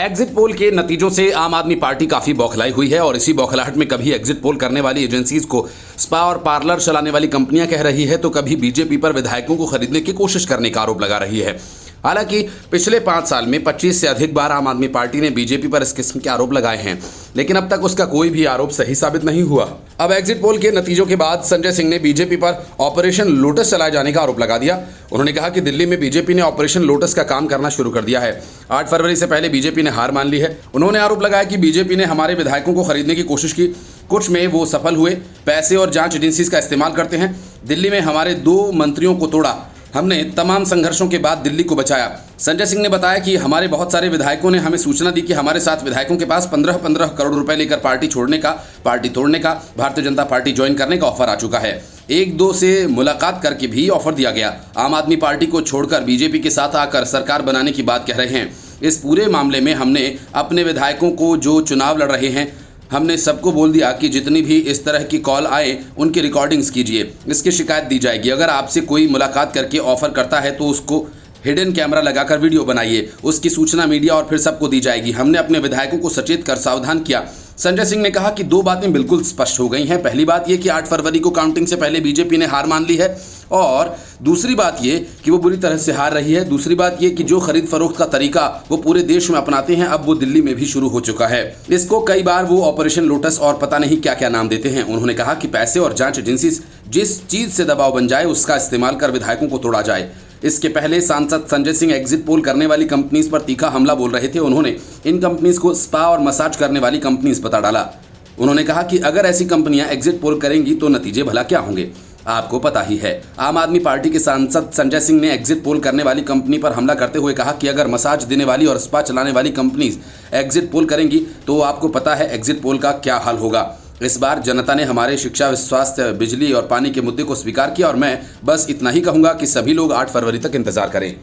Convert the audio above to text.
Exit poll के नतीजों से आम आदमी पार्टी काफी बौखलाई हुई है और इसी बौखलाहट में कभी एग्जिट पोल करने वाली एजेंसीज को स्पा और पार्लर चलाने वाली कंपनियां कह रही है तो कभी बीजेपी पर विधायकों को खरीदने की कोशिश करने का आरोप लगा रही है। हालांकि पिछले 5 साल में 25 से अधिक बार आम आदमी पार्टी ने बीजेपी पर इस किस्म के आरोप लगाए हैं, लेकिन अब तक उसका कोई भी आरोप सही साबित नहीं हुआ। अब एग्जिट पोल के नतीजों के बाद संजय सिंह ने बीजेपी पर ऑपरेशन लोटस चलाए जाने का आरोप लगा दिया। उन्होंने कहा कि दिल्ली में बीजेपी ने ऑपरेशन लोटस का काम करना शुरू कर दिया है। 8 फरवरी से पहले बीजेपी ने हार मान ली है। उन्होंने आरोप लगाया कि बीजेपी ने हमारे विधायकों को खरीदने की कोशिश की, कुछ में वो सफल हुए, पैसे और जांच एजेंसीज का इस्तेमाल करते हैं। दिल्ली में हमारे 2 मंत्रियों को तोड़ा, हमने तमाम संघर्षों के बाद दिल्ली को बचाया। संजय सिंह ने बताया कि हमारे बहुत सारे विधायकों ने हमें सूचना दी कि हमारे साथ विधायकों के पास 15-15 करोड़ रुपए लेकर पार्टी छोड़ने का, पार्टी तोड़ने का, भारतीय जनता पार्टी ज्वाइन करने का ऑफर आ चुका है। 1-2 से मुलाकात करके भी ऑफर दिया गया। आम आदमी पार्टी को छोड़कर बीजेपी के साथ आकर सरकार बनाने की बात कह रहे हैं। इस पूरे मामले में हमने अपने विधायकों को जो चुनाव लड़ रहे हैं, हमने सबको बोल दिया कि जितनी भी इस तरह की कॉल आए उनकी रिकॉर्डिंग्स कीजिए, इसकी शिकायत दी जाएगी। अगर आपसे कोई मुलाकात करके ऑफर करता है तो उसको हिडन कैमरा लगाकर वीडियो बनाइए, उसकी सूचना मीडिया और फिर सबको दी जाएगी। हमने अपने विधायकों को सचेत कर सावधान किया। संजय सिंह ने कहा कि 2 बातें बिल्कुल स्पष्ट हो गई हैं। पहली बात यह कि 8 फरवरी को काउंटिंग से पहले बीजेपी ने हार मान ली है और दूसरी बात ये कि वो बुरी तरह से हार रही है। दूसरी बात ये कि जो खरीद फरोख्त का तरीका वो पूरे देश में अपनाते हैं, अब वो दिल्ली में भी शुरू हो चुका है। इसको कई बार वो ऑपरेशन लोटस और पता नहीं क्या क्या नाम देते हैं। उन्होंने कहा कि पैसे और जांच एजेंसी जिस चीज से दबाव बन जाए उसका इस्तेमाल कर विधायकों को तोड़ा जाए। इसके पहले सांसद संजय सिंह एग्जिट पोल करने वाली कंपनीज पर तीखा हमला बोल रहे थे। उन्होंने इन कंपनीज को स्पा और मसाज करने वाली कंपनीज बता डाला। उन्होंने कहा कि अगर ऐसी कंपनियां एग्जिट पोल करेंगी तो नतीजे भला क्या होंगे, आपको पता ही है। आम आदमी पार्टी के सांसद संजय सिंह ने एग्जिट पोल करने वाली कंपनी पर हमला करते हुए कहा कि अगर मसाज देने वाली और स्पा चलाने वाली कंपनीज एग्जिट पोल करेंगी तो आपको पता है एग्जिट पोल का क्या हाल होगा। इस बार जनता ने हमारे शिक्षा, स्वास्थ्य, बिजली और पानी के मुद्दे को स्वीकार किया और मैं बस इतना ही कहूंगा कि सभी लोग 8 फरवरी तक इंतजार करें।